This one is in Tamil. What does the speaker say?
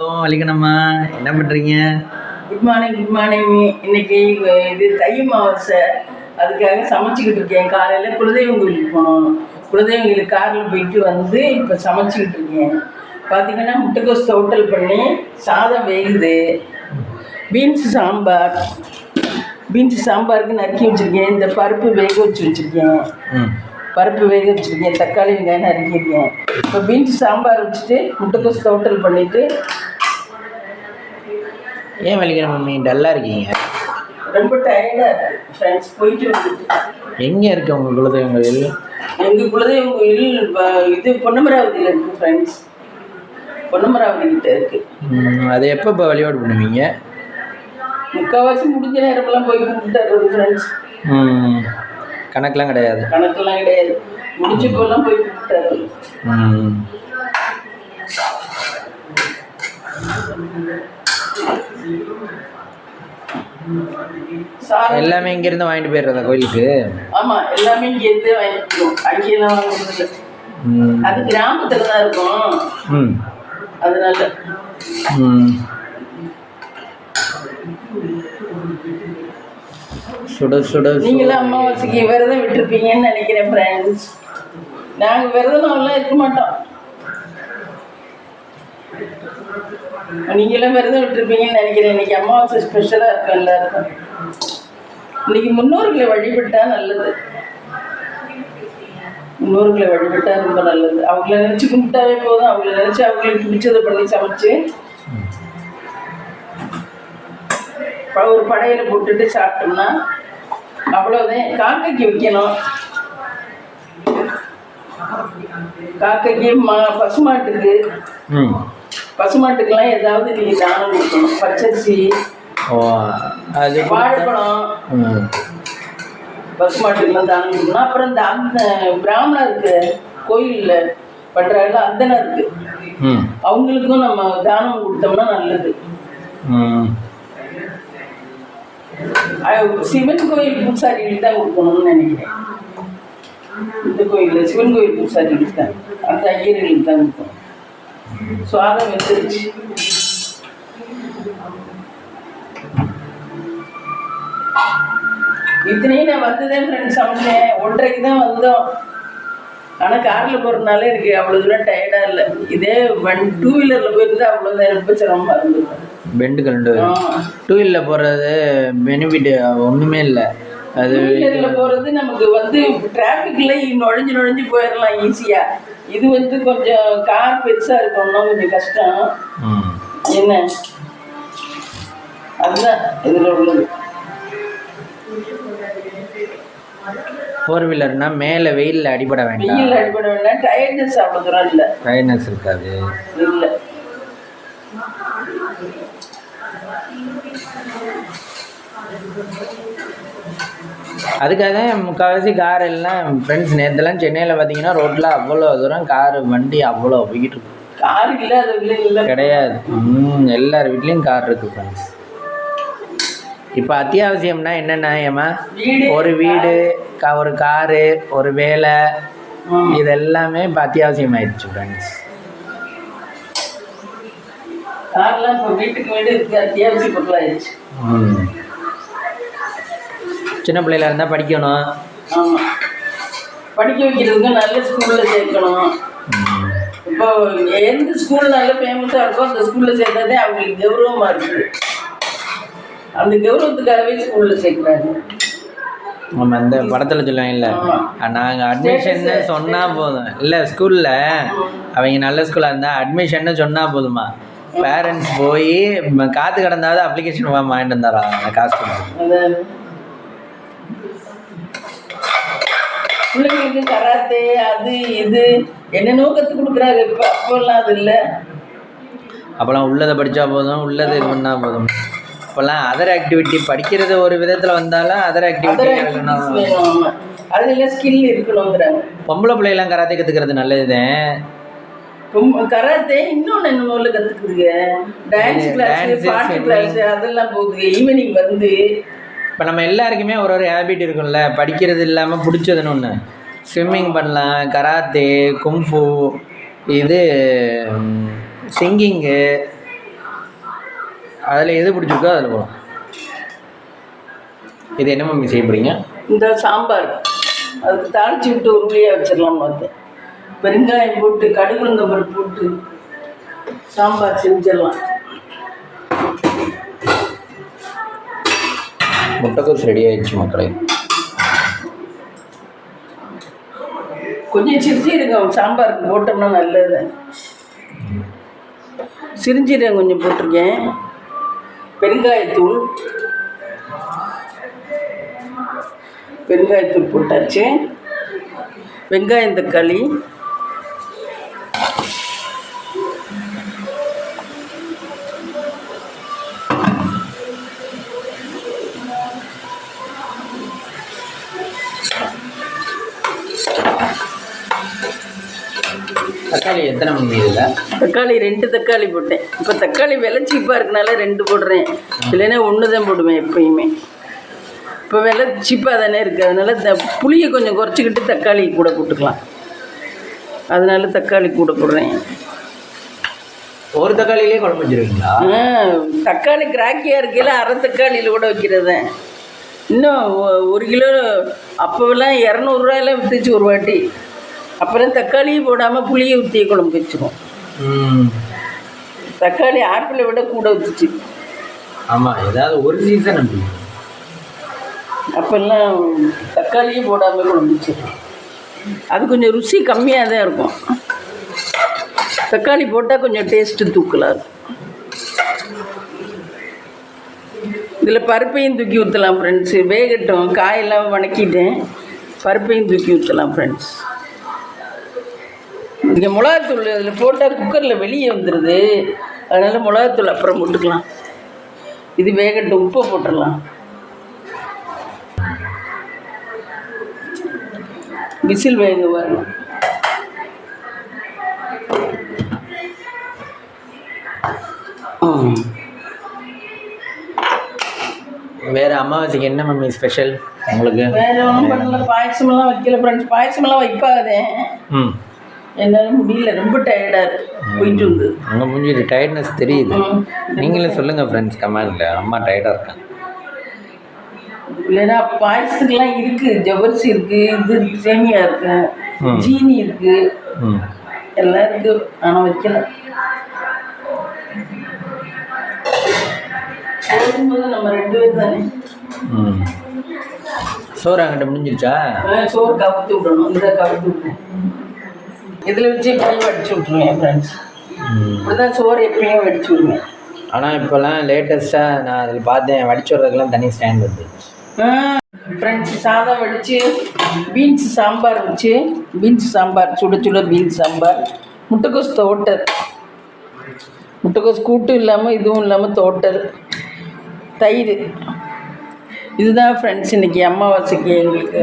வலிக்கணும்மா, என்ன பண்றீங்க? Good morning, good morning. இன்னைக்கு இது தை அமாவாசை, அதுக்காக சமைச்சிக்கிட்டு இருக்கேன். காலையில் குலதெய்வம் கோயிலுக்கு போனோம். குலதெய்வம் கோயிலுக்கு காரில் போயிட்டு வந்து இப்போ சமைச்சிக்கிட்டு இருக்கேன். பார்த்தீங்கன்னா முட்டைக்கோஸ் தோட்டல் பண்ணி சாதம் வேகுது. பீன்ஸ் சாம்பாருக்கு நறுக்கி வச்சுருக்கேன். இந்த பருப்பு வேக வச்சுருக்கேன். தக்காளி வெங்காயம் நறுக்கியிருக்கேன். இப்போ பீன்ஸ் சாம்பார் வச்சுட்டு முட்டைக்கோஸ் தோட்டல் பண்ணிவிட்டு. ஏன் வலிக்கிற மம்மி, டல்லாக இருக்கீங்க? ரொம்ப டயர்டாக இருக்குது ஃப்ரெண்ட்ஸ். போயிட்டு வந்துட்டு. எங்கே இருக்குது உங்கள் குலதெய்வம் கோயில்? எங்கள் குலதெய்வம் கோயில் இது பொன்னமராவதியில் இருக்குது ஃப்ரெண்ட்ஸ். பொன்னமராவதி கிட்ட இருக்குது. அது எப்போ இப்போ வழிபாடு பண்ணுவீங்க? முக்கால்வாசி முடிஞ்ச நேரமெல்லாம் போய் கும்பிட்டுறது ஃப்ரெண்ட்ஸ். கணக்கெலாம் கிடையாது? கணக்கெல்லாம் கிடையாது. முடிச்சப்பெல்லாம் போய் கும்பிட்டுறது. எல்லாமே இங்கிருந்து வாங்கிட்டு போயிடுறதா கோயிலுக்கு? ஆமா, எல்லாமே இங்கேருந்து வாங்கிக்கிறோம். அங்கேயெல்லாம் வாங்குறது அது கிராமத்துல தான் இருக்கும். அதனால சுட சுட. நீங்களும் அமாவாசைக்கு விரதம் விட்டுருப்பீங்கன்னு நினைக்கிறேன் ஃப்ரெண்ட்ஸ். நாங்கள் விரதம்லாம் இருக்க மாட்டோம். நீங்களாம் விரதம் விட்டுருப்பீங்கன்னு நினைக்கிறேன். இன்னைக்கு அமாவாசை ஸ்பெஷலாக இருக்கும் எல்லாருக்கும். இன்னைக்கு முன்னோர்களை வழிபட்டா நல்லது. முன்னோர்களை வழிபட்டா ரொம்ப நல்லது. அவங்கள நினச்சி கும்பிட்டாவே போதும். அவங்கள நினச்சி அவங்களுக்கு பிடிச்சதை பண்ணி சமைச்சு ஒரு படையில போட்டுட்டு சாப்பிட்டோம்னா அவ்வளோதான். காக்கைக்கு வைக்கணும். காக்கைக்கு பசுமாட்டுக்கெல்லாம் ஏதாவது நீங்கள் தானம் கொடுக்கணும். பச்சரிசி, வாழைப்பழம் பசுமாட்டுக்கெல்லாம் தானம் கொடுக்கணும். அப்புறம் இந்த அந்த பிராமணருக்கு கோயிலில் பண்ணுறாங்க அந்தனா இருக்கு, அவங்களுக்கும் நம்ம தானம் கொடுத்தோம்னா நல்லது. சிவன் கோயில் பூசாரிகளுக்கு தான் கொடுக்கணும்னு நினைக்கிறேன். இந்த கோயிலில் சிவன் கோயில் பூசாரிகளுக்கு தான், அந்த ஐயர்களுக்கு தான் கொடுக்கணும். சுவாதம் வந்துருச்சு. இத்தனையும் நான் வந்துதான் ஃப்ரெண்ட்ஸ் சமைச்சேன். 1:30க்கு தான் வந்தோம். ஆனால் காரில் போகிறதுனால எனக்கு அவ்வளோ தூரம் டயர்டாக இல்லை. இதே 2 வீலரில் போயிருந்து அவ்வளோதான் ரொம்ப சிரமமாக இருந்தது. பெண்டுக்கு 2 வீலரில் போகிறது பெனிஃபிட் ஒன்றுமே இல்லை. அது 2 வீலரில் போகிறது நமக்கு டிராஃபிக்கில் நுழைஞ்சு போயிடலாம் ஈஸியாக. இது கொஞ்சம் கார் பெருசாக இருக்கணும்னா கொஞ்சம் கஷ்டம். என்ன அதுதான் இதில் உள்ளது. 4 வீலர்னா மேலே வெயிலில் அடிபட வேண்டாம். டயர்ட்னஸ் அவ்வளோ தூரம் இல்லை. டயர்ட்னஸ் இருக்காது. இல்லை. அதுக்காக முக்கால்வாசி கார் எல்லாம் ஃப்ரெண்ட்ஸ் நேற்றுலாம் சென்னையில் பார்த்தீங்கன்னா ரோட்டில் அவ்வளோ தூரம் வண்டி அவ்வளோ போய்கிட்டு இருக்கு. கார் இல்லாத கிடையாது. எல்லார் வீட்லேயும் கார் இருக்குது ஃப்ரெண்ட்ஸ். இப்போ அத்தியாவசியம்னா என்னென்னா ஏமா, ஒரு வீடு, ஒரு காரு, ஒரு வேலை, இது எல்லாமே இப்போ அத்தியாவசியம் ஆயிடுச்சு ஃப்ரெண்ட்ஸ். கார்லாம் இப்போ வீட்டுக்கு வீடு அத்தியாவசிய பொருள் ஆயிடுச்சு. சின்ன பிள்ளையில இருந்தால் படிக்கணும். ஆமாம், படிக்க வைக்கிறதுக்கு நல்ல ஸ்கூலில் சேர்க்கணும். இப்போ எந்த ஸ்கூல் நல்ல ஃபேமஸாக இருக்கோ அந்த ஸ்கூலில் சேர்த்தாதே அவங்களுக்கு கௌரவமாக இருக்குது. அந்த கௌரவத்துக்காகவே ஸ்கூலில் சேர்க்குறாங்க. நம்ம அந்த படத்தில் சொல்லுவாங்க இல்லை, நாங்கள் அட்மிஷன்னு சொன்னால் போதும். இல்லை ஸ்கூலில் அவங்க நல்ல ஸ்கூலாக இருந்தால் அட்மிஷன்னு சொன்னால் போதுமா, பேரண்ட்ஸ் போய் காற்று கிடந்தாவது அப்ளிகேஷன் ஃபார்ம் வாங்கிட்டு வந்துடுறாங்க காசு கொடுத்து. பிள்ளைங்களுக்கு கராத்தே அது இது என்னென்னோ கற்றுக் கொடுக்குறாங்க. இப்போ அப்போல்லாம் அது இல்லை. அப்போல்லாம் உள்ளதை படித்தா போதும், உள்ளதை இது பண்ணால் போதும். இப்போல்லாம் அதர் ஆக்டிவிட்டி படிக்கிறது ஒரு விதத்தில் வந்தாலும் அதர் ஆக்டிவிட்டி அதில் ஸ்கில் இருக்கணுங்கிறாங்க. பொம்பளை பிள்ளைலாம் கராத்தே கற்றுக்கிறது நல்லதுதான். கராத்தே இன்னொன்று என்னமோல கற்றுக்குதுங்க. டான்ஸ் கிளாஸ், பாட்டு கிளாஸ் அதெல்லாம் போகுது. ஈவினிங் இப்போ நம்ம எல்லாருக்குமே ஒரு ஹேபிட் இருக்கும்ல, படிக்கிறது இல்லாமல் பிடிச்சதுன்னு ஒன்று. ஸ்விம்மிங் பண்ணலாம், கராத்தே, கும்ஃபு, இது சிங்கிங்கு, அதில் எது பிடிச்சிருக்கோ அதில் போகலாம். இது என்ன மம்மி செய்ய போகிறீங்க? இந்த சாம்பார் அதுக்கு தாளித்து விட்டு உருளையாக வச்சிடலாம் பார்த்தேன். பெருங்காயம் போட்டு கடுகு உளுந்த பருப்பு போட்டு சாம்பார் செஞ்சிடலாம். முட்டைக்கோஸ் ரெடி ஆயிடுச்சு மக்களே. கொஞ்சம் சிரிஞ்சீரகம் சாம்பாருக்கு போட்டோம்னா நல்லது. சிரிஞ்சீரகம் கொஞ்சம் போட்டிருக்கேன். பெருங்காயத்தூள் போட்டாச்சு. வெங்காயம் தக்காளி தக்காளி எத்தனை மம்மி இதில்? தக்காளி 2 தக்காளி போட்டேன். இப்போ தக்காளி விலை சீப்பாக இருக்கனால 2 போடுறேன். இல்லைன்னா 1 தான் போடுவேன் எப்பயுமே. இப்போ விலை சீப்பாக தானே இருக்குது, அதனால் புளியை கொஞ்சம் குறைச்சிக்கிட்டு தக்காளி கூட போட்டுக்கலாம். அதனால தக்காளி கூட போடுறேன். ஒரு தக்காளியிலே குழம்பு வச்சுருவீங்களா? தக்காளி கிராக்கியாக இருக்கையில் அரை தக்காளியில் கூட வைக்கிறது. இன்னும் 1 கிலோ அப்போவெல்லாம் 200 விற்றுச்சு ஒரு வாட்டி. அப்புறம் தக்காளியும் போடாமல் புளியை ஊற்றி குழம்பு வச்சுருவோம். தக்காளி ஆப்பிளை விட கூட வச்சுச்சு. ஆமாம், ஏதாவது ஒரு சீசன் அப்படி. அப்போல்லாம் தக்காளியும் போடாமல் குழம்பு வச்சிருவோம். அது கொஞ்சம் ருசி கம்மியாக தான் இருக்கும். தக்காளி போட்டால் கொஞ்சம் டேஸ்ட்டு தூக்கலாக இருக்கும். இதில் பருப்பையும் தூக்கி ஊற்றலாம் ஃப்ரெண்ட்ஸு. வேகட்டும், காயெல்லாம் வணக்கிட்டேன். பருப்பையும் தூக்கி ஊற்றலாம் ஃப்ரெண்ட்ஸ். இங்கே மிளகாத்தூள் இதில் போட்டால் குக்கரில் வெளியே வந்துடுது. அதனால் மிளகாத்தூள் அப்புறம் போட்டுக்கலாம். இது வேகட்டும், உப்பை போட்டுடலாம். விசில் வேக வரணும். வேறு அமாவாசைக்கு என்ன மம்மி ஸ்பெஷல் உங்களுக்கு? வேறு ஒன்றும் பண்ணல. பாயசமெல்லாம் வைக்கல ஃப்ரெண்ட்ஸ். பாயசமெல்லாம் வைப்பாதே. என்னால் முடியல, ரொம்ப டயர்டாக இருக்குது போயிட்டு வந்து. உங்கள் முடிஞ்சு டயர்ட்னஸ் தெரியுது. நீங்களும் சொல்லுங்கள் ஃப்ரெண்ட்ஸ் கமெண்டில், அம்மா டயர்டாக இருக்காங்க. இல்லைன்னா பாயசத்துக்கெல்லாம் இருக்குது. ஜவ்வரிசி இருக்குது, இது இருக்குது, சேமியா இருக்குது, ஜீனி இருக்குது, எல்லாம் இருக்குது. ஆனால் வைக்கல. போடும்போது நம்ம 2 பேர் தானே. சோறு அங்கிட்ட முடிஞ்சிருச்சா? சோறு கவுத்து விடணும். இதை கவுத்து விட்டேன். இதில் வச்சு எப்பயும் வடித்து விட்ருவேன் ஃப்ரெண்ட்ஸ். இப்படிதான் சோறு எப்பயும் வடித்து விடுவேன். ஆனால் இப்போல்லாம் லேட்டஸ்ட்டாக நான் அதில் பார்த்தேன், வடிச்சு விட்றதுக்கெல்லாம் தனி ஸ்டாண்ட் வந்து ஃப்ரெண்ட்ஸ். சாதம் வடித்து பீன்ஸ் சாம்பார் வச்சு, பீன்ஸ் சாம்பார் சுட சுட பீன்ஸ் சாம்பார், முட்டைக்கோஸ் தோட்டல், முட்டைக்கோஸ் கூட்டும் இல்லாமல் இதுவும் இல்லாமல் தோட்டல், தயிர். இதுதான் ஃப்ரெண்ட்ஸ் இன்றைக்கி அமாவாசைக்கு எங்களுக்கு